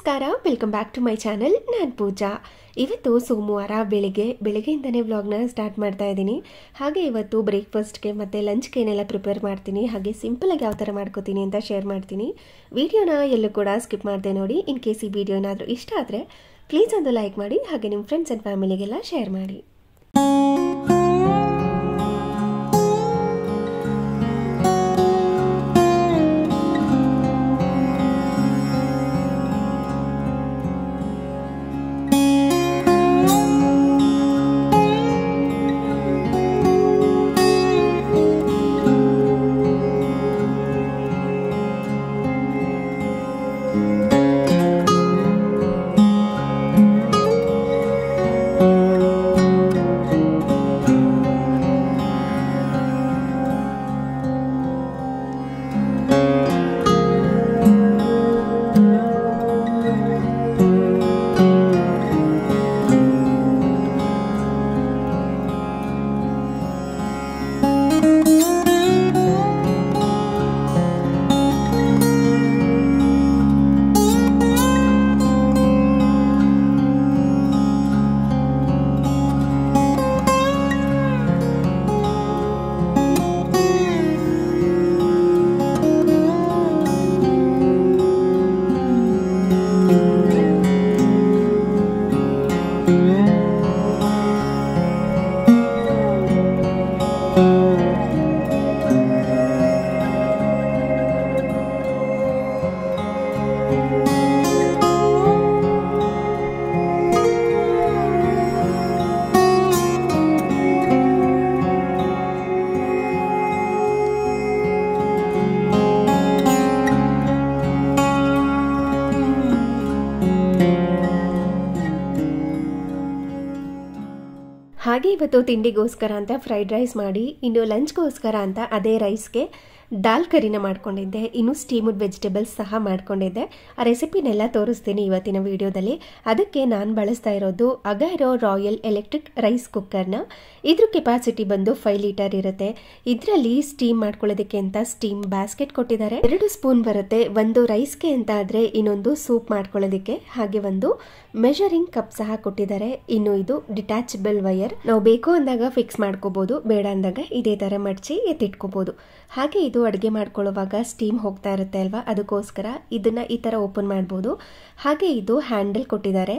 ನಮಸ್ಕಾರ, welcome back to my channel. ನಾನು ಪೂಜಾ. ಇವತ್ತು ಸೋಮವಾರ ಬೆಳಗ್ಗೆಯಿಂದನೇ ವ್ಲಾಗ್ನ ಸ್ಟಾರ್ಟ್ ಮಾಡ್ತಾ ಇದ್ದೀನಿ. ಹಾಗೆ ಇವತ್ತು ಬ್ರೇಕ್ಫಾಸ್ಟ್ಗೆ ಮತ್ತು ಲಂಚ್ಗೆ ಏನೆಲ್ಲ ಪ್ರಿಪೇರ್ ಮಾಡ್ತೀನಿ, ಹಾಗೆ ಸಿಂಪಲಾಗಿ ಯಾವ ಥರ ಮಾಡ್ಕೋತೀನಿ ಅಂತ ಶೇರ್ ಮಾಡ್ತೀನಿ. ವಿಡಿಯೋನ ಎಲ್ಲೂ ಕೂಡ ಸ್ಕಿಪ್ ಮಾಡದೆ ನೋಡಿ. ಇನ್ ಕೇಸ್ ಈ ವಿಡಿಯೋ ಏನಾದರೂ ಇಷ್ಟ ಆದರೆ ಪ್ಲೀಸ್ ಒಂದು ಲೈಕ್ ಮಾಡಿ, ಹಾಗೆ ನಿಮ್ಮ ಫ್ರೆಂಡ್ಸ್ ಆ್ಯಂಡ್ ಫ್ಯಾಮಿಲಿಗೆಲ್ಲ ಶೇರ್ ಮಾಡಿ. ಹಾಗೆ ಇವತ್ತು ತಿಂಡಿಗೋಸ್ಕರ ಅಂತ ಫ್ರೈಡ್ ರೈಸ್ ಮಾಡಿ, ಇನ್ನು ಲಂಚ್ಗೋಸ್ಕರ ಅಂತ ಅದೇ ರೈಸ್ಗೆ ದಾಲ್ ಕರಿನ ಮಾಡ್ಕೊಂಡಿದ್ದೆ. ಇನ್ನು ಸ್ಟೀಮ್ಡ್ ವೆಜಿಟೇಬಲ್ಸ್ ಸಹ ಮಾಡ್ಕೊಂಡಿದ್ದೆ. ಆ ರೆಸಿಪಿನೆಲ್ಲ ತೋರಿಸ್ತೀನಿ ಇವತ್ತಿನ ವಿಡಿಯೋದಲ್ಲಿ. ಅದಕ್ಕೆ ನಾನು ಬಳಸ್ತಾ ಇರೋದು ಅಗೈರೋ ರಾಯಲ್ ಎಲೆಕ್ಟ್ರಿಕ್ ರೈಸ್ ಕುಕ್ಕರ್ನ. ಇದ್ರ ಕೆಪಾಸಿಟಿ ಬಂದು 5 ಲೀಟರ್ ಇರುತ್ತೆ. ಇದರಲ್ಲಿ ಸ್ಟೀಮ್ ಮಾಡ್ಕೊಳ್ಳೋದಕ್ಕೆ ಅಂತ ಸ್ಟೀಮ್ ಬ್ಯಾಸ್ಕೆಟ್ ಕೊಟ್ಟಿದ್ದಾರೆ. 2 ಸ್ಪೂನ್ ಬರುತ್ತೆ. ಒಂದು ರೈಸ್ಗೆ ಅಂತ ಆದರೆ ಇನ್ನೊಂದು ಸೂಪ್ ಮಾಡ್ಕೊಳ್ಳೋದಕ್ಕೆ, ಹಾಗೆ ಒಂದು ಮೆಷರಿಂಗ್ ಕಪ್ ಸಹ ಕೊಟ್ಟಿದ್ದಾರೆ. ಇನ್ನು ಇದು ಡಿಟ್ಯಾಚಬಲ್ ವೈರ್, ನಾವು ಬೇಕು ಅಂದಾಗ ಫಿಕ್ಸ್ ಮಾಡ್ಕೋಬಹುದು, ಬೇಡ ಅಂದಾಗ ಇದೇ ತರ ಮಡಚಿ ಎತ್ತಿಟ್ಕೋಬಹುದು. ಹಾಗೆ ಇದು ಅಡುಗೆ ಮಾಡ್ಕೊಳ್ಳುವಾಗ ಸ್ಟೀಮ್ ಹೋಗ್ತಾ ಇರುತ್ತೆ ಅಲ್ವಾ, ಅದಕ್ಕೋಸ್ಕರ ಇದನ್ನ ಈ ತರ ಓಪನ್ ಮಾಡಬಹುದು. ಹಾಗೆ ಇದು ಹ್ಯಾಂಡಲ್ ಕೊಟ್ಟಿದ್ದಾರೆ,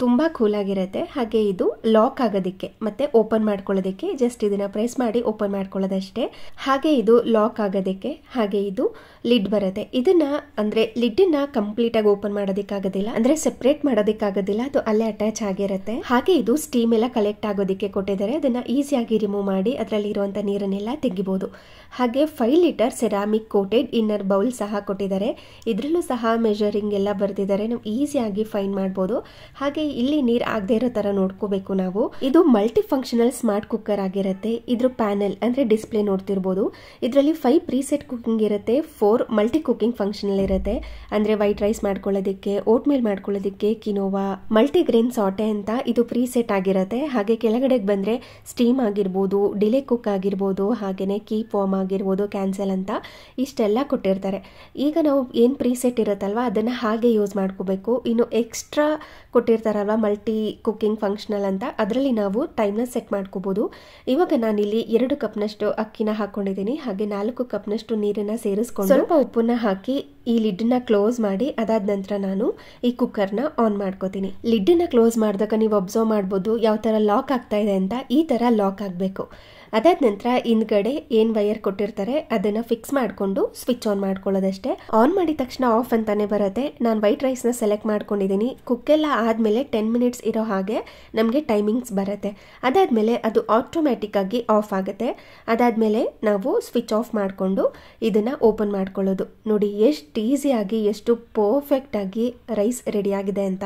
ತುಂಬ ಕೂಲಾಗಿರುತ್ತೆ. ಹಾಗೆ ಇದು ಲಾಕ್ ಆಗೋದಕ್ಕೆ ಮತ್ತೆ ಓಪನ್ ಮಾಡ್ಕೊಳ್ಳೋದಕ್ಕೆ, ಜಸ್ಟ್ ಇದನ್ನ ಪ್ರೆಸ್ ಮಾಡಿ ಓಪನ್ ಮಾಡ್ಕೊಳ್ಳೋದಷ್ಟೇ. ಹಾಗೆ ಇದು ಲಾಕ್ ಆಗೋದಕ್ಕೆ. ಹಾಗೆ ಇದು ಲಿಡ್ ಬರುತ್ತೆ. ಇದನ್ನ ಅಂದ್ರೆ ಲಿಡ್ನ ಕಂಪ್ಲೀಟ್ ಆಗಿ ಓಪನ್ ಮಾಡೋದಕ್ಕಾಗೋದಿಲ್ಲ, ಅಂದ್ರೆ ಸೆಪರೇಟ್ ಮಾಡೋದಕ್ಕಾಗೋದಿಲ್ಲ, ಅದು ಅಲ್ಲೇ ಅಟ್ಯಾಚ್ ಆಗಿರುತ್ತೆ. ಹಾಗೆ ಇದು ಸ್ಟೀಮ್ ಎಲ್ಲ ಕಲೆಕ್ಟ್ ಆಗೋದಕ್ಕೆ ಕೊಟ್ಟಿದ್ದಾರೆ. ಅದನ್ನ ಈಸಿಯಾಗಿ ರಿಮೂವ್ ಮಾಡಿ ಅದರಲ್ಲಿ ಇರುವಂತ ನೀರನ್ನೆಲ್ಲ ತೆಗಿಬಹುದು. ಹಾಗೆ 5 litre ceramic coated inner bowl ಸಹ ಕೊಟ್ಟಿದ್ದಾರೆ. ಇದರಲ್ಲೂ ಸಹ ಮೆಜರಿಂಗ್ ಎಲ್ಲ ಬರ್ತಿದ್ದಾರೆ, ನಾವು ಈಸಿಯಾಗಿ ಫೈಂಡ್ ಮಾಡಬಹುದು. ಹಾಗೆ ಇಲ್ಲಿ ನೀರ್ ಆಗದೆ ಇರೋ ತರ ನೋಡ್ಕೋಬೇಕು ನಾವು. ಇದು ಮಲ್ಟಿ ಫಂಕ್ಷನಲ್ ಸ್ಮಾರ್ಟ್ ಕುಕ್ಕರ್ ಆಗಿರುತ್ತೆ. ಇದ್ರ ಪ್ಯಾನೆಲ್ ಅಂದ್ರೆ ಡಿಸ್ಪ್ಲೇ ನೋಡ್ತಿರ್ಬೋದು. ಇದರಲ್ಲಿ 5 ಪ್ರೀಸೆಟ್ ಕುಕಿಂಗ್ ಇರುತ್ತೆ, 4 ಮಲ್ಟಿ ಕುಕಿಂಗ್ ಫಂಕ್ಷನಲ್ ಇರುತ್ತೆ. ಅಂದ್ರೆ ವೈಟ್ ರೈಸ್ ಮಾಡ್ಕೊಳ್ಳೋದಕ್ಕೆ, ಓಟ್ ಮೀಲ್ ಮಾಡ್ಕೊಳ್ಳೋದಕ್ಕೆ, ಕಿನೋವಾ, ಮಲ್ಟಿ ಗ್ರೇನ್ ಸಾಟೆ ಅಂತ ಇದು ಪ್ರೀಸೆಟ್ ಆಗಿರುತ್ತೆ. ಹಾಗೆ ಕೆಳಗಡೆಗೆ ಬಂದ್ರೆ ಸ್ಟೀಮ್ ಆಗಿರ್ಬೋದು, ಡಿಲೇ ಕುಕ್ ಆಗಿರ್ಬೋದು, ಹಾಗೇನೆ ಕೀಪ್ ವಾರ್ಮ್ ಆಗಿರ್ಬೋದು, ಕ್ಯಾನ್ಸಲ್ ಅಂತ ಇಷ್ಟೆಲ್ಲ ಕೊಟ್ಟಿರ್ತಾರೆ. ಈಗ ನಾವು ಏನ್ ಪ್ರೀಸೆಟ್ ಇರುತ್ತಲ್ವಾ ಅದನ್ನ ಹಾಗೆ ಯೂಸ್ ಮಾಡ್ಕೋಬೇಕು. ಇನ್ನು ಎಕ್ಸ್ಟ್ರಾ ಕೊಟ್ಟಿರ್ತಾರಲ್ವಾ ಮಲ್ಟಿ ಕುಕಿಂಗ್ ಫಂಕ್ಷನಲ್ ಅಂತ, ಅದರಲ್ಲಿ ನಾವು ಟೈಮ್ನ ಸೆಟ್ ಮಾಡ್ಕೋಬಹುದು. ಇವಾಗ ನಾನಿಲ್ಲಿ 2 ಕಪ್ನಷ್ಟು ಅಕ್ಕಿನ ಹಾಕೊಂಡಿದ್ದೀನಿ. ಹಾಗೆ 4 ಕಪ್ನಷ್ಟು ನೀರನ್ನ ಸೇರಿಸ್ಕೊಂಡು ಸ್ವಲ್ಪ ಉಪ್ಪನ್ನ ಹಾಕಿ ಈ ಲಿಡ್ನ ಕ್ಲೋಸ್ ಮಾಡಿ, ಅದಾದ ನಂತರ ನಾನು ಈ ಕುಕ್ಕರ್ನ ಆನ್ ಮಾಡ್ಕೋತೀನಿ. ಲಿಡ್ನ ಕ್ಲೋಸ್ ಮಾಡಿದಾಗ ನೀವು ಅಬ್ಸರ್ವ್ ಮಾಡ್ಬೋದು ಯಾವ ತರ ಲಾಕ್ ಆಗ್ತಾ ಇದೆ ಅಂತ. ಈ ತರ ಲಾಕ್ ಆಗಬೇಕು. ಅದಾದ ನಂತರ ಹಿಂದ್ಗಡೆ ಏನ್ ವೈರ್ ಕೊಟ್ಟಿರ್ತಾರೆ ಅದನ್ನ ಫಿಕ್ಸ್ ಮಾಡ್ಕೊಂಡು ಸ್ವಿಚ್ ಆನ್ ಮಾಡ್ಕೊಳ್ಳೋದಷ್ಟೇ. ಆನ್ ಮಾಡಿದ ತಕ್ಷಣ ಆಫ್ ಅಂತಾನೆ ಬರುತ್ತೆ. ನಾನು ವೈಟ್ ರೈಸ್ ನ ಸೆಲೆಕ್ಟ್ ಮಾಡ್ಕೊಂಡಿದ್ದೀನಿ. ಕುಕ್ ಎಲ್ಲ ಆದ್ಮೇಲೆ 10 ಮಿನಿಟ್ಸ್ ಇರೋ ಹಾಗೆ ನಮಗೆ ಟೈಮಿಂಗ್ಸ್ ಬರುತ್ತೆ. ಅದಾದ್ಮೇಲೆ ಅದು ಆಟೋಮ್ಯಾಟಿಕ್ ಆಗಿ ಆಫ್ ಆಗುತ್ತೆ. ಅದಾದ್ಮೇಲೆ ನಾವು ಸ್ವಿಚ್ ಆಫ್ ಮಾಡ್ಕೊಂಡು ಇದನ್ನ ಓಪನ್ ಮಾಡ್ಕೊಳ್ಳೋದು. ನೋಡಿ ಎಷ್ಟು ಈಸಿಯಾಗಿ, ಎಷ್ಟು ಪರ್ಫೆಕ್ಟ್ ಆಗಿ ರೈಸ್ ರೆಡಿ ಆಗಿದೆ ಅಂತ.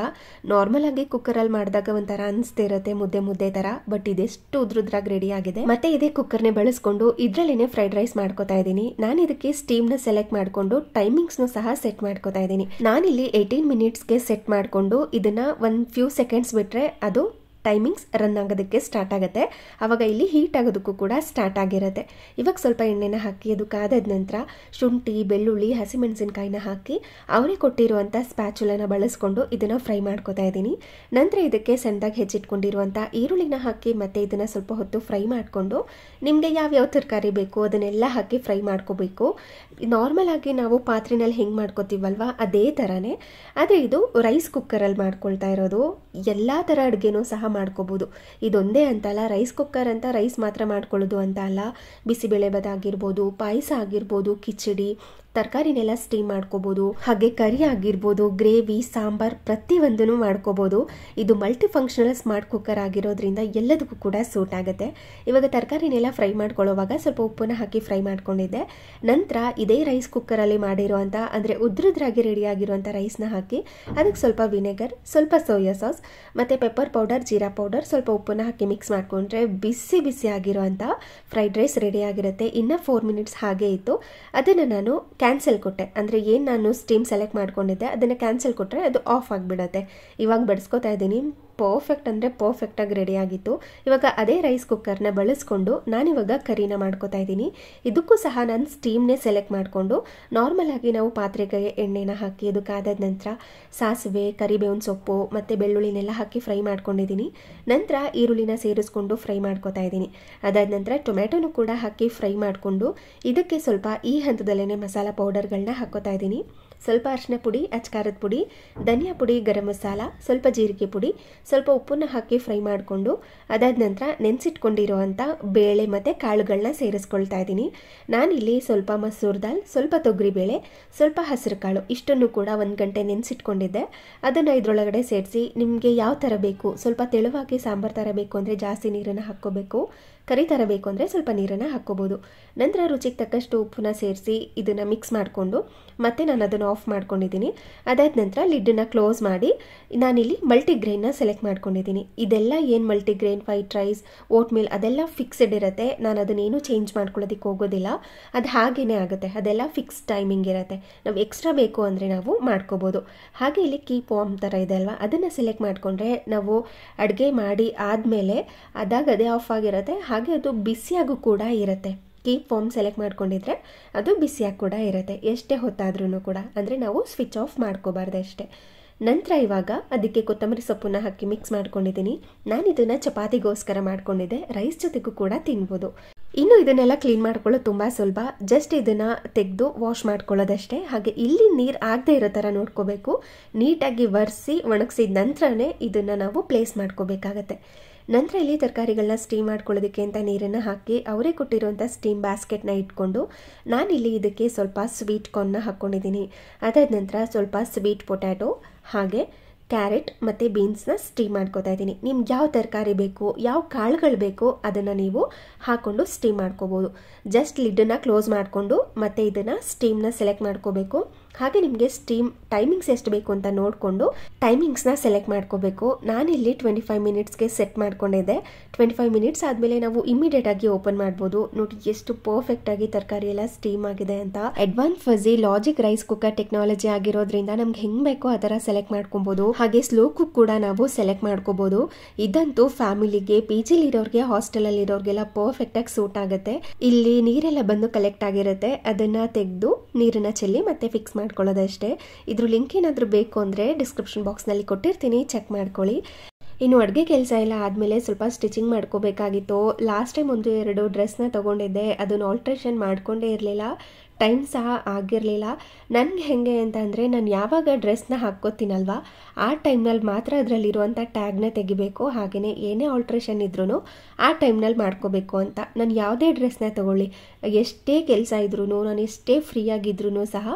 ನಾರ್ಮಲ್ ಆಗಿ ಕುಕ್ಕರ್ ಅಲ್ಲಿ ಮಾಡಿದಾಗ ಒಂಥರ ಅನಿಸ್ತಿರುತ್ತೆ ಮುದ್ದೆ ತರ, ಬಟ್ ಇದೆಷ್ಟು ಉದ್ರುದ್ರಾಗಿ ರೆಡಿ ಆಗಿದೆ. ಮತ್ತೆ ಇದೇ ಕುಕ್ಕರ್ನೇ ಬಳಸ್ಕೊಂಡು ಇದರಲ್ಲೇನೆ ಫ್ರೈಡ್ ರೈಸ್ ಮಾಡ್ಕೋತಾ ಇದ್ದೀನಿ. ನಾನು ಇದಕ್ಕೆ ಸ್ಟೀಮ್ ನ ಸೆಲೆಕ್ಟ್ ಮಾಡ್ಕೊಂಡು ಟೈಮಿಂಗ್ಸ್ ನು ಸಹ ಸೆಟ್ ಮಾಡ್ಕೋತಾ ಇದ್ದೀನಿ. ನಾನಿಲ್ಲಿ 18 ಮಿನಿಟ್ಸ್ಗೆ ಸೆಟ್ ಮಾಡ್ಕೊಂಡು ಇದನ್ನ ಒಂದು ಫ್ಯೂ ಸೆಕೆಂಡ್ಸ್ ಬಿಟ್ರೆ ಅದು ಟೈಮಿಂಗ್ಸ್ ರನ್ ಆಗೋದಕ್ಕೆ ಸ್ಟಾರ್ಟ್ ಆಗುತ್ತೆ. ಆವಾಗ ಇಲ್ಲಿ ಹೀಟ್ ಆಗೋದಕ್ಕೂ ಕೂಡ ಸ್ಟಾರ್ಟ್ ಆಗಿರುತ್ತೆ. ಇವಾಗ ಸ್ವಲ್ಪ ಎಣ್ಣೆನ ಹಾಕಿ ಅದು ಕಾದಾದ ನಂತರ ಶುಂಠಿ, ಬೆಳ್ಳುಳ್ಳಿ, ಹಸಿಮೆಣಸಿನಕಾಯಿನ ಹಾಕಿ ಅವರೇ ಕೊಟ್ಟಿರುವಂಥ ಸ್ಪ್ಯಾಚುಲನ ಬಳಸ್ಕೊಂಡು ಇದನ್ನು ಫ್ರೈ ಮಾಡ್ಕೋತಾ ಇದ್ದೀನಿ. ನಂತರ ಇದಕ್ಕೆ ಸಣ್ಣದಾಗಿ ಹೆಚ್ಚಿಟ್ಕೊಂಡಿರುವಂಥ ಈರುಳ್ಳಿನ ಹಾಕಿ ಮತ್ತೆ ಇದನ್ನು ಸ್ವಲ್ಪ ಹೊತ್ತು ಫ್ರೈ ಮಾಡಿಕೊಂಡು ನಿಮಗೆ ಯಾವ್ಯಾವ ತರಕಾರಿ ಬೇಕು ಅದನ್ನೆಲ್ಲ ಹಾಕಿ ಫ್ರೈ ಮಾಡ್ಕೋಬೇಕು. ನಾರ್ಮಲ್ ಆಗಿ ನಾವು ಪಾತ್ರೆನಲ್ಲಿ ಹೆಂಗೆ ಮಾಡ್ಕೋತೀವಲ್ವ ಅದೇ ಥರನೇ, ಆದರೆ ಇದು ರೈಸ್ ಕುಕ್ಕರಲ್ಲಿ ಮಾಡ್ಕೊಳ್ತಾ ಇರೋದು. ಎಲ್ಲ ಥರ ಅಡುಗೆನೂ ಸಹ ಮಾಡ್ಕೋಬೋದು. ಇದೊಂದೇ ಅಂತಲ್ಲ, ರೈಸ್ ಕುಕ್ಕರ್ ಅಂತ ರೈಸ್ ಮಾತ್ರ ಮಾಡ್ಕೊಳ್ಳೋದು ಅಂತ ಅಲ್ಲ, ಬಿಸಿಬೇಳೆಬಾತ್ ಆಗಿರ್ಬೋದು, ಪಾಯಸ ಆಗಿರ್ಬೋದು, ಕಿಚಡಿ, ತರಕಾರಿನೆಲ್ಲ ಸ್ಟೀಮ್ ಮಾಡ್ಕೋಬೋದು, ಹಾಗೆ ಕರಿ ಆಗಿರ್ಬೋದು, ಗ್ರೇವಿ, ಸಾಂಬಾರ್ ಪ್ರತಿಯೊಂದನ್ನು ಮಾಡ್ಕೋಬೋದು. ಇದು ಮಲ್ಟಿ ಫಂಕ್ಷನಲ್ ಸ್ಮಾರ್ಟ್ ಕುಕ್ಕರ್ ಆಗಿರೋದ್ರಿಂದ ಎಲ್ಲದಕ್ಕೂ ಕೂಡ ಸೂಟ್ ಆಗುತ್ತೆ. ಇವಾಗ ತರಕಾರಿನೆಲ್ಲ ಫ್ರೈ ಮಾಡ್ಕೊಳ್ಳೋವಾಗ ಸ್ವಲ್ಪ ಉಪ್ಪನ್ನ ಹಾಕಿ ಫ್ರೈ ಮಾಡ್ಕೊಂಡಿದ್ದೆ. ನಂತರ ಇದೇ ರೈಸ್ ಕುಕ್ಕರಲ್ಲಿ ಮಾಡಿರುವಂಥ ಅಂದರೆ ಉದ್ರುದ್ರಾಗಿ ರೆಡಿಯಾಗಿರುವಂಥ ರೈಸ್ನ ಹಾಕಿ ಅದಕ್ಕೆ ಸ್ವಲ್ಪ ವಿನೆಗರ್, ಸ್ವಲ್ಪ ಸೋಯಾ ಸಾಸ್ ಮತ್ತು ಪೆಪ್ಪರ್ ಪೌಡರ್, ಜೀರಾ ಪೌಡರ್, ಸ್ವಲ್ಪ ಉಪ್ಪನ್ನ ಹಾಕಿ ಮಿಕ್ಸ್ ಮಾಡಿಕೊಂಡ್ರೆ ಬಿಸಿ ಬಿಸಿ ಆಗಿರುವಂಥ ಫ್ರೈಡ್ ರೈಸ್ ರೆಡಿಯಾಗಿರುತ್ತೆ. ಇನ್ನು 4 ಮಿನಿಟ್ಸ್ ಹಾಗೆ ಇತ್ತು, ಅದನ್ನು ನಾನು ಕ್ಯಾನ್ಸಲ್ ಕೊಟ್ಟೆ. ಅಂದರೆ ಏನು ನಾನು ಸ್ಟೀಮ್ ಸೆಲೆಕ್ಟ್ ಮಾಡ್ಕೊಂಡಿದ್ದೆ ಅದನ್ನು ಕ್ಯಾನ್ಸಲ್ ಕೊಟ್ಟರೆ ಅದು ಆಫ್ ಆಗಿಬಿಡುತ್ತೆ. ಇವಾಗ ಬಡಿಸ್ಕೊತಾ ಇದ್ದೀನಿ. ಪರ್ಫೆಕ್ಟ್ ಅಂದರೆ ಪರ್ಫೆಕ್ಟಾಗಿ ರೆಡಿಯಾಗಿತ್ತು. ಇವಾಗ ಅದೇ ರೈಸ್ ಕುಕ್ಕರ್ನ ಬಳಸ್ಕೊಂಡು ನಾನಿವಾಗ ಕರಿನ ಮಾಡ್ಕೋತಾ ಇದ್ದೀನಿ. ಇದಕ್ಕೂ ಸಹ ನಾನು ಸ್ಟೀಮ್ನೇ ಸೆಲೆಕ್ಟ್ ಮಾಡಿಕೊಂಡು ನಾರ್ಮಲಾಗಿ ನಾವು ಪಾತ್ರೆಗೆ ಎಣ್ಣೆನ ಹಾಕಿ ಅದು ಕಾದಾದ ನಂತರ ಸಾಸಿವೆ, ಕರಿಬೇವಿನ ಸೊಪ್ಪು ಮತ್ತು ಬೆಳ್ಳುಳ್ಳಿನೆಲ್ಲ ಹಾಕಿ ಫ್ರೈ ಮಾಡ್ಕೊಂಡಿದ್ದೀನಿ. ನಂತರ ಈರುಳ್ಳಿನ ಸೇರಿಸ್ಕೊಂಡು ಫ್ರೈ ಮಾಡ್ಕೋತಾ ಇದ್ದೀನಿ. ಅದಾದ ನಂತರ ಟೊಮೆಟೊನು ಕೂಡ ಹಾಕಿ ಫ್ರೈ ಮಾಡಿಕೊಂಡು ಇದಕ್ಕೆ ಸ್ವಲ್ಪ ಈ ಹಂತದಲ್ಲೇ ಮಸಾಲ ಪೌಡರ್ಗಳನ್ನ ಹಾಕೋತಾ ಇದ್ದೀನಿ. ಸ್ವಲ್ಪ ಅರಿಶಿನ ಪುಡಿ, ಅಚ್ಕಾರದ ಪುಡಿ, ಧನಿಯಾ ಪುಡಿ, ಗರಂ ಮಸಾಲ, ಸ್ವಲ್ಪ ಜೀರಿಗೆ ಪುಡಿ, ಸ್ವಲ್ಪ ಉಪ್ಪನ್ನು ಹಾಕಿ ಫ್ರೈ ಮಾಡಿಕೊಂಡು ಅದಾದ ನಂತರ ನೆನೆಸಿಟ್ಕೊಂಡಿರುವಂಥ ಬೇಳೆ ಮತ್ತು ಕಾಳುಗಳನ್ನ ಸೇರಿಸ್ಕೊಳ್ತಾ ಇದ್ದೀನಿ. ನಾನಿಲ್ಲಿ ಸ್ವಲ್ಪ ಮಸೂರ್ ದಾಲ್, ಸ್ವಲ್ಪ ತೊಗರಿಬೇಳೆ, ಸ್ವಲ್ಪ ಹಸಿರು ಕಾಳು ಇಷ್ಟನ್ನು ಕೂಡ 1 ಗಂಟೆ ನೆನೆಸಿಟ್ಕೊಂಡಿದ್ದೆ. ಅದನ್ನು ಇದರೊಳಗಡೆ ಸೇರಿಸಿ ನಿಮಗೆ ಯಾವ ಥರ ಬೇಕು, ಸ್ವಲ್ಪ ತೆಳುವಾಗಿ ಸಾಂಬಾರು ಥರ ಬೇಕು ಅಂದರೆ ಜಾಸ್ತಿ ನೀರನ್ನು ಹಾಕ್ಕೋಬೇಕು, ಕರಿ ಥರ ಬೇಕು ಅಂದರೆ ಸ್ವಲ್ಪ ನೀರನ್ನು ಹಾಕ್ಕೋಬೋದು. ನಂತರ ರುಚಿಗೆ ತಕ್ಕಷ್ಟು ಉಪ್ಪನ್ನ ಸೇರಿಸಿ ಇದನ್ನು ಮಿಕ್ಸ್ ಮಾಡಿಕೊಂಡು ಮತ್ತೆ ನಾನು ಅದನ್ನು ಆಫ್ ಮಾಡ್ಕೊಂಡಿದ್ದೀನಿ. ಅದಾದ ನಂತರ ಲಿಡ್ಡನ್ನು ಕ್ಲೋಸ್ ಮಾಡಿ ನಾನಿಲ್ಲಿ ಮಲ್ಟಿಗ್ರೈನ್ನ ಸೆಲೆಕ್ಟ್ ಮಾಡ್ಕೊಂಡಿದ್ದೀನಿ. ಇದೆಲ್ಲ ಏನು multigrain, white rice, oatmeal ಅದೆಲ್ಲ ಫಿಕ್ಸೆಡ್ ಇರುತ್ತೆ. ನಾನು ಅದನ್ನೇನು ಚೇಂಜ್ ಮಾಡ್ಕೊಳ್ಳೋದಕ್ಕೆ ಹೋಗೋದಿಲ್ಲ, ಅದು ಹಾಗೇ ಆಗುತ್ತೆ. ಅದೆಲ್ಲ ಫಿಕ್ಸ್ ಟೈಮಿಂಗ್ ಇರುತ್ತೆ. ನಾವು ಎಕ್ಸ್ಟ್ರಾ ಬೇಕು ಅಂದರೆ ನಾವು ಮಾಡ್ಕೋಬೋದು. ಹಾಗೆ ಇಲ್ಲಿ ಕೀಪ್ ವಾರ್ಮ್ ಥರ ಇದೆ ಅಲ್ವಾ, ಅದನ್ನು ಸೆಲೆಕ್ಟ್ ಮಾಡಿಕೊಂಡ್ರೆ ನಾವು ಅಡುಗೆ ಮಾಡಿ ಆದಮೇಲೆ ಅದೇ ಆಫ್ ಆಗಿರುತ್ತೆ. ಹಾಗೆ ಅದು ಬಿಸಿಯಾಗೂ ಕೂಡ ಇರುತ್ತೆ. ಕೀಪ್ ವಾರ್ಮ್ ಸೆಲೆಕ್ಟ್ ಮಾಡ್ಕೊಂಡಿದ್ರೆ ಅದು ಬಿಸಿಯಾಗಿ ಕೂಡ ಇರುತ್ತೆ ಎಷ್ಟೇ ಹೊತ್ತಾದ್ರೂ ಕೂಡ. ಅಂದರೆ ನಾವು ಸ್ವಿಚ್ ಆಫ್ ಮಾಡ್ಕೋಬಾರ್ದು ಅಷ್ಟೇ. ನಂತರ ಇವಾಗ ಅದಕ್ಕೆ ಕೊತ್ತಂಬರಿ ಸೊಪ್ಪನ್ನ ಹಾಕಿ ಮಿಕ್ಸ್ ಮಾಡ್ಕೊಂಡಿದ್ದೀನಿ. ನಾನು ಇದನ್ನು ಚಪಾತಿಗೋಸ್ಕರ ಮಾಡ್ಕೊಂಡಿದ್ದೆ, ರೈಸ್ ಜೊತೆಗೂ ಕೂಡ ತಿನ್ಬೋದು. ಇನ್ನು ಇದನ್ನೆಲ್ಲ ಕ್ಲೀನ್ ಮಾಡ್ಕೊಳ್ಳೋದು ತುಂಬ ಸುಲಭ. ಜಸ್ಟ್ ಇದನ್ನು ತೆಗೆದು ವಾಶ್ ಮಾಡ್ಕೊಳ್ಳೋದಷ್ಟೇ. ಹಾಗೆ ಇಲ್ಲಿ ನೀರು ಆಗದೆ ಇರೋ ಥರ ನೋಡ್ಕೋಬೇಕು. ನೀಟಾಗಿ ಒರೆಸಿ ಒಣಗಿಸಿದ ನಂತರನೇ ಇದನ್ನು ನಾವು ಪ್ಲೇಸ್ ಮಾಡ್ಕೋಬೇಕಾಗತ್ತೆ. ನಂತರ ಇಲ್ಲಿ ತರಕಾರಿಗಳನ್ನ ಸ್ಟೀಮ್ ಮಾಡ್ಕೊಳ್ಳೋದಕ್ಕೆ ಅಂತ ನೀರನ್ನು ಹಾಕಿ ಅವರೇ ಕೊಟ್ಟಿರುವಂಥ ಸ್ಟೀಮ್ ಬ್ಯಾಸ್ಕೆಟ್ನ ಇಟ್ಕೊಂಡು ನಾನಿಲ್ಲಿ ಇದಕ್ಕೆ ಸ್ವಲ್ಪ ಸ್ವೀಟ್ ಕಾರ್ನ್ನ ಹಾಕ್ಕೊಂಡಿದ್ದೀನಿ. ಅದಾದ ನಂತರ ಸ್ವಲ್ಪ ಸ್ವೀಟ್ ಪೊಟ್ಯಾಟೊ ಹಾಗೆ ಕ್ಯಾರೆಟ್ ಮತ್ತು ಬೀನ್ಸ್ನ ಸ್ಟೀಮ್ ಮಾಡ್ಕೋತಾ ಇದ್ದೀನಿ. ನಿಮ್ಗೆ ಯಾವ ತರಕಾರಿ ಬೇಕು, ಯಾವ ಕಾಳುಗಳು ಬೇಕು ಅದನ್ನು ನೀವು ಹಾಕ್ಕೊಂಡು ಸ್ಟೀಮ್ ಮಾಡ್ಕೋಬೋದು. ಜಸ್ಟ್ ಲಿಡ್ಡನ್ನು ಕ್ಲೋಸ್ ಮಾಡಿಕೊಂಡು ಮತ್ತೆ ಇದನ್ನು ಸ್ಟೀಮ್ನ ಸೆಲೆಕ್ಟ್ ಮಾಡ್ಕೋಬೇಕು. ಹಾಗೆ ನಿಮಗೆ ಸ್ಟೀಮ್ ಟೈಮಿಂಗ್ಸ್ ಎಷ್ಟು ಬೇಕು ಅಂತ ನೋಡಿಕೊಂಡು ಟೈಮಿಂಗ್ಸ್ನ ಸೆಲೆಕ್ಟ್ ಮಾಡ್ಕೋಬೇಕು. ನಾನಿಲ್ಲಿ 25 ಮಿನಿಟ್ಸ್ಗೆ ಸೆಟ್ ಮಾಡ್ಕೊಂಡಿದ್ದೆ. 25 ಮಿನಿಟ್ಸ್ ಆದಮೇಲೆ ನಾವು ಇಮಿಡಿಯೇಟಾಗಿ ಓಪನ್ ಮಾಡ್ಬೋದು. ನೋಡಿ ಎಷ್ಟು ಪರ್ಫೆಕ್ಟಾಗಿ ತರಕಾರಿ ಎಲ್ಲ ಸ್ಟೀಮ್ ಆಗಿದೆ ಅಂತ. Advance fuzzy logic rice cooker technology ಆಗಿರೋದ್ರಿಂದ ನಮ್ಗೆ ಹೆಂಗೆ ಬೇಕೋ ಆ ಥರ ಸೆಲೆಕ್ಟ್ ಮಾಡ್ಕೊಬೋದು. ಹಾಗೆ ಸ್ಲೋ ಕುಕ್ ಕೂಡ ನಾವು ಸೆಲೆಕ್ಟ್ ಮಾಡ್ಕೋಬೋದು. ಇದಂತೂ ಫ್ಯಾಮಿಲಿಗೆ, PGಲಿ ಇರೋರಿಗೆ, ಹಾಸ್ಟೆಲಲ್ಲಿ ಇರೋರಿಗೆಲ್ಲ ಪರ್ಫೆಕ್ಟಾಗಿ ಸೂಟ್ ಆಗುತ್ತೆ. ಇಲ್ಲಿ ನೀರೆಲ್ಲ ಬಂದು ಕಲೆಕ್ಟ್ ಆಗಿರುತ್ತೆ, ಅದನ್ನು ತೆಗೆದು ನೀರನ್ನು ಚೆಲ್ಲಿ ಮತ್ತೆ ಫಿಕ್ಸ್ ಮಾಡ್ಕೊಳ್ಳೋದಷ್ಟೇ. ಇದ್ರ ಲಿಂಕ್ ಏನಾದರೂ ಬೇಕು ಅಂದರೆ ಡಿಸ್ಕ್ರಿಪ್ಷನ್ ಬಾಕ್ಸ್ನಲ್ಲಿ ಕೊಟ್ಟಿರ್ತೀನಿ, ಚೆಕ್ ಮಾಡ್ಕೊಳ್ಳಿ. ಇನ್ನು ಅಡುಗೆ ಕೆಲಸ ಎಲ್ಲ ಆದಮೇಲೆ ಸ್ವಲ್ಪ ಸ್ಟಿಚಿಂಗ್ ಮಾಡ್ಕೋಬೇಕಾಗಿತ್ತು. ಲಾಸ್ಟ್ ಟೈಮ್ 1-2 ಡ್ರೆಸ್ನ ತೊಗೊಂಡಿದ್ದೆ, ಅದನ್ನು ಆಲ್ಟ್ರೇಷನ್ ಮಾಡ್ಕೊಂಡೇ ಇರಲಿಲ್ಲ, ಟೈಮ್ ಸಹ ಆಗಿರಲಿಲ್ಲ. ನನಗೆ ಹೇಗೆ ಅಂತ ಅಂದರೆ ನಾನು ಯಾವಾಗ ಡ್ರೆಸ್ನ ಹಾಕ್ಕೋತೀನಲ್ವ ಆ ಟೈಮ್ನಲ್ಲಿ ಮಾತ್ರ ಅದರಲ್ಲಿರುವಂಥ ಟ್ಯಾಗ್ನ ತೆಗಿಬೇಕು. ಹಾಗೆಯೇ ಏನೇ ಆಲ್ಟ್ರೇಷನ್ ಇದ್ರೂ ಆ ಟೈಮ್ನಲ್ಲಿ ಮಾಡ್ಕೋಬೇಕು ಅಂತ. ನಾನು ಯಾವುದೇ ಡ್ರೆಸ್ನ ತೊಗೊಳ್ಳಿ, ಎಷ್ಟೇ ಕೆಲಸ ಇದ್ರೂ, ನಾನು ಎಷ್ಟೇ ಫ್ರೀಯಾಗಿದ್ರೂ ಸಹ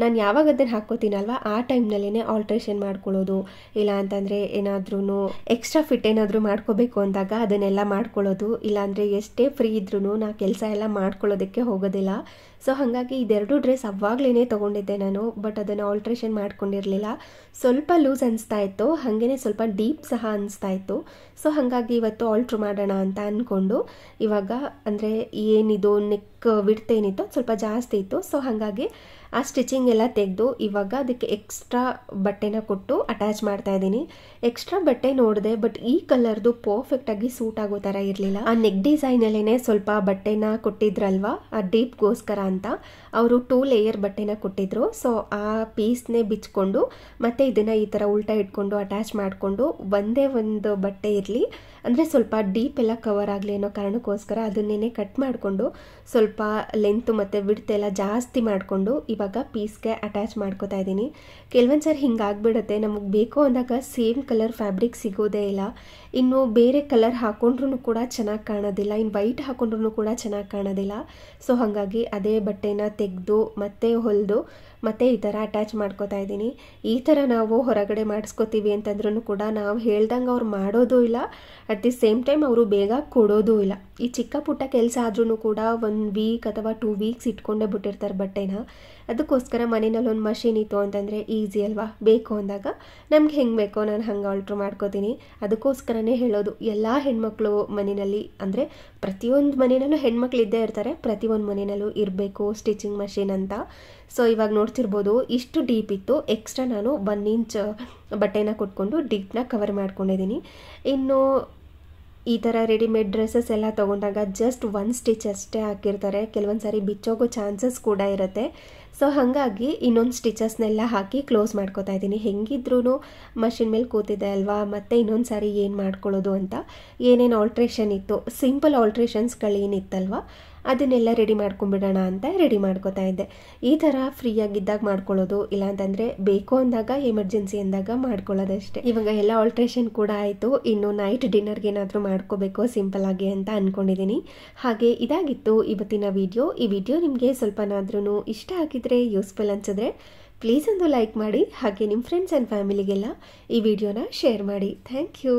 ನಾನು ಯಾವಾಗ ಅದನ್ನು ಹಾಕ್ಕೋತೀನಲ್ವ ಆ ಟೈಮ್ನಲ್ಲೇ ಆಲ್ಟ್ರೇಷನ್ ಮಾಡ್ಕೊಳ್ಳೋದು. ಇಲ್ಲ ಅಂತಂದರೆ ಏನಾದ್ರೂ ಎಕ್ಸ್ಟ್ರಾ ಫಿಟ್ ಏನಾದರೂ ಮಾಡ್ಕೋಬೇಕು ಅಂದಾಗ ಅದನ್ನೆಲ್ಲ ಮಾಡ್ಕೊಳ್ಳೋದು. ಇಲ್ಲಾಂದರೆ ಎಷ್ಟೇ ಫ್ರೀ ಇದ್ರೂ ನಾ ಕೆಲಸ ಎಲ್ಲ ಮಾಡ್ಕೊಳ್ಳೋದಕ್ಕೆ ಹೋಗೋದಿಲ್ಲ. ಸೊ ಹಾಗಾಗಿ ಇದೆರಡು ಡ್ರೆಸ್ ಅವಾಗಲೇ ತೊಗೊಂಡಿದ್ದೆ ನಾನು, ಬಟ್ ಅದನ್ನು ಆಲ್ಟ್ರೇಷನ್ ಮಾಡ್ಕೊಂಡಿರಲಿಲ್ಲ. ಸ್ವಲ್ಪ ಲೂಸ್ ಅನಿಸ್ತಾ ಇತ್ತು, ಹಾಗೆಯೇ ಸ್ವಲ್ಪ ಡೀಪ್ ಸಹ ಅನಿಸ್ತಾ ಇತ್ತು. ಸೊ ಹಾಗಾಗಿ ಇವತ್ತು ಆಲ್ಟ್ರ್ ಮಾಡೋಣ ಅಂತ ಅಂದ್ಕೊಂಡು ಇವಾಗ ಅಂದರೆ ಏನಿದು ನೆಕ್ ವಿಡ್ತ್ ಏನಿತ್ತು ಸ್ವಲ್ಪ ಜಾಸ್ತಿ ಇತ್ತು. ಸೊ ಹಾಗಾಗಿ ಆ ಸ್ಟಿಚಿಂಗ್ ಎಲ್ಲ ತೆಗೆದು ಇವಾಗ ಅದಕ್ಕೆ ಎಕ್ಸ್ಟ್ರಾ ಬಟ್ಟೆನ ಕೊಟ್ಟು ಅಟ್ಯಾಚ್ ಮಾಡ್ತಾ ಇದ್ದೀನಿ. ಎಕ್ಸ್ಟ್ರಾ ಬಟ್ಟೆ ನೋಡಿದೆ, ಬಟ್ ಈ ಕಲರ್ದು ಪರ್ಫೆಕ್ಟಾಗಿ ಸೂಟ್ ಆಗೋ ಥರ ಇರಲಿಲ್ಲ. ಆ ನೆಕ್ ಡಿಸೈನಲ್ಲೇ ಸ್ವಲ್ಪ ಬಟ್ಟೆನ ಕೊಟ್ಟಿದ್ರಲ್ವಾ, ಆ ಡೀಪ್ಗೋಸ್ಕರ ಅಂತ ಅವರು 2 ಲೇಯರ್ ಬಟ್ಟೆನ ಕೊಟ್ಟಿದ್ರು. ಸೊ ಆ ಪೀಸ್ನೇ ಬಿಚ್ಕೊಂಡು ಮತ್ತೆ ಇದನ್ನು ಈ ಥರ ಉಲ್ಟಾ ಇಟ್ಕೊಂಡು ಅಟ್ಯಾಚ್ ಮಾಡಿಕೊಂಡು ಒಂದೇ ಒಂದು ಬಟ್ಟೆ ಇರಲಿ, ಅಂದರೆ ಸ್ವಲ್ಪ ಡೀಪ್ ಎಲ್ಲ ಕವರ್ ಆಗಲಿ ಅನ್ನೋ ಕಾರಣಕ್ಕೋಸ್ಕರ ಅದನ್ನೇ ಕಟ್ ಮಾಡಿಕೊಂಡು ಸ್ವಲ್ಪ ಲೆಂತ್ ಮತ್ತು ವಿಡ್ತ್ ಎಲ್ಲ ಜಾಸ್ತಿ ಮಾಡಿಕೊಂಡು ಇವಾಗ ಪೀಸ್ಗೆ ಅಟ್ಯಾಚ್ ಮಾಡ್ಕೋತಾ ಇದ್ದೀನಿ. ಕೆಲವೊಂದು ಸರಿ ಹಿಂಗಾಗ್ಬಿಡುತ್ತೆ, ನಮಗೆ ಬೇಕು ಅಂದಾಗ ಸೇಮ್ ಕಲರ್ ಫ್ಯಾಬ್ರಿಕ್ ಸಿಗೋದೇ ಇಲ್ಲ. ಇನ್ನು ಬೇರೆ ಕಲರ್ ಹಾಕೊಂಡ್ರೂ ಕೂಡ ಚೆನ್ನಾಗಿ ಕಾಣೋದಿಲ್ಲ, ಇನ್ನು ವೈಟ್ ಹಾಕೊಂಡ್ರೂ ಕೂಡ ಚೆನ್ನಾಗಿ ಕಾಣೋದಿಲ್ಲ. ಸೊ ಹಾಗಾಗಿ ಅದೇ ಬಟ್ಟೆನ ತೆಗೆದು ಮತ್ತೆ ಹೊಲಿದು ಮತ್ತೆ ಈ ಥರ ಅಟ್ಯಾಚ್ ಮಾಡ್ಕೋತಾ ಇದ್ದೀನಿ. ಈ ಥರ ನಾವು ಹೊರಗಡೆ ಮಾಡಿಸ್ಕೋತೀವಿ ಅಂತಂದ್ರೂ ಕೂಡ ನಾವು ಹೇಳ್ದಂಗೆ ಅವ್ರು ಮಾಡೋದು ಇಲ್ಲ, ಅಟ್ ದಿ ಸೇಮ್ ಟೈಮ್ ಅವರು ಬೇಗ ಕೊಡೋದು ಇಲ್ಲ. ಈ ಚಿಕ್ಕ ಪುಟ್ಟ ಕೆಲಸ ಆದ್ರೂ ಕೂಡ 1 ವೀಕ್ ಅಥವಾ 2 ವೀಕ್ಸ್ ಇಟ್ಕೊಂಡೇ ಬಿಟ್ಟಿರ್ತಾರೆ ಬಟ್ಟೆನ. ಅದಕ್ಕೋಸ್ಕರ ಮನೆಯಲ್ಲಿ ಒಂದು ಮಷಿನ್ ಇತ್ತು ಅಂತಂದರೆ ಈಸಿ ಅಲ್ವಾ, ಬೇಕು ಅಂದಾಗ ನಮ್ಗೆ ಹೆಂಗೆ ಬೇಕೋ ನಾನು ಹಂಗೆ ಆಲ್ಟ್ರ್ ಮಾಡ್ಕೋತೀನಿ. ಅದಕ್ಕೋಸ್ಕರನೇ ಹೇಳೋದು, ಎಲ್ಲ ಹೆಣ್ಮಕ್ಳು ಮನೆಯಲ್ಲಿ, ಅಂದರೆ ಪ್ರತಿಯೊಂದು ಮನೆಯಲ್ಲೂ ಹೆಣ್ಮಕ್ಳು ಇದ್ದೇ ಇರ್ತಾರೆ, ಪ್ರತಿಯೊಂದು ಮನೆಯಲ್ಲೂ ಇರಬೇಕು ಸ್ಟಿಚಿಂಗ್ ಮಷಿನ್ ಅಂತ. ಸೊ ಇವಾಗ ನೋಡ್ತಿರ್ಬೋದು, ಇಷ್ಟು ಡೀಪ್ ಇತ್ತು, ಎಕ್ಸ್ಟ್ರಾ ನಾನು 1 ಇಂಚ್ ಬಟ್ಟೆನ ಕೊಟ್ಕೊಂಡು ಡೀಪ್ನ ಕವರ್ ಮಾಡ್ಕೊಂಡಿದ್ದೀನಿ. ಇನ್ನು ಈ ಥರ ರೆಡಿಮೇಡ್ ಡ್ರೆಸ್ಸಸ್ ಎಲ್ಲ ತೊಗೊಂಡಾಗ ಜಸ್ಟ್ 1 ಸ್ಟಿಚ್ ಅಷ್ಟೇ ಹಾಕಿರ್ತಾರೆ, ಕೆಲವೊಂದು ಸಾರಿ ಬಿಚ್ಚೋಗೋ ಚಾನ್ಸಸ್ ಕೂಡ ಇರುತ್ತೆ. ಸೊ ಹಾಗಾಗಿ ಇನ್ನೊಂದು ಸ್ಟಿಚಸ್ನೆಲ್ಲ ಹಾಕಿ ಕ್ಲೋಸ್ ಮಾಡ್ಕೋತಾ ಇದ್ದೀನಿ. ಹೆಂಗಿದ್ರೂ ಮಷಿನ್ ಮೇಲೆ ಕೂತಿದೆ ಅಲ್ವಾ, ಮತ್ತು ಇನ್ನೊಂದು ಸಾರಿ ಏನು ಮಾಡ್ಕೊಳ್ಳೋದು ಅಂತ ಏನೇನು ಆಲ್ಟ್ರೇಷನ್ ಇತ್ತು, ಸಿಂಪಲ್ ಆಲ್ಟ್ರೇಷನ್ಸ್ಗಳೇನಿತ್ತಲ್ವ ಅದನ್ನೆಲ್ಲ ರೆಡಿ ಮಾಡ್ಕೊಂಬಿಡೋಣ ಅಂತ ರೆಡಿ ಮಾಡ್ಕೋತಾ ಇದ್ದೆ. ಈ ಥರ ಫ್ರೀಯಾಗಿದ್ದಾಗ ಮಾಡ್ಕೊಳ್ಳೋದು, ಇಲ್ಲಾಂತಂದರೆ ಬೇಕು ಅಂದಾಗ ಎಮರ್ಜೆನ್ಸಿ ಅಂದಾಗ ಮಾಡ್ಕೊಳ್ಳೋದಷ್ಟೇ. ಇವಾಗ ಎಲ್ಲ ಆಲ್ಟ್ರೇಷನ್ ಕೂಡ ಆಯಿತು, ಇನ್ನು ನೈಟ್ ಡಿನ್ನರ್ಗೆ ಏನಾದರೂ ಮಾಡ್ಕೋಬೇಕು ಸಿಂಪಲ್ಲಾಗಿ ಅಂತ ಅಂದ್ಕೊಂಡಿದ್ದೀನಿ. ಹಾಗೆ ಇದಾಗಿತ್ತು ಇವತ್ತಿನ ವಿಡಿಯೋ. ಈ ವಿಡಿಯೋ ನಿಮಗೆ ಸ್ವಲ್ಪನಾದ್ರೂ ಇಷ್ಟ ಆಗಿದ್ರೆ, ಯೂಸ್ಫುಲ್ ಅನಿಸಿದ್ರೆ ಪ್ಲೀಸ್ ಒಂದು ಲೈಕ್ ಮಾಡಿ, ಹಾಗೆ ನಿಮ್ಮ ಫ್ರೆಂಡ್ಸ್ ಆ್ಯಂಡ್ ಫ್ಯಾಮಿಲಿಗೆಲ್ಲ ಈ ವಿಡಿಯೋನ ಶೇರ್ ಮಾಡಿ. Thank you.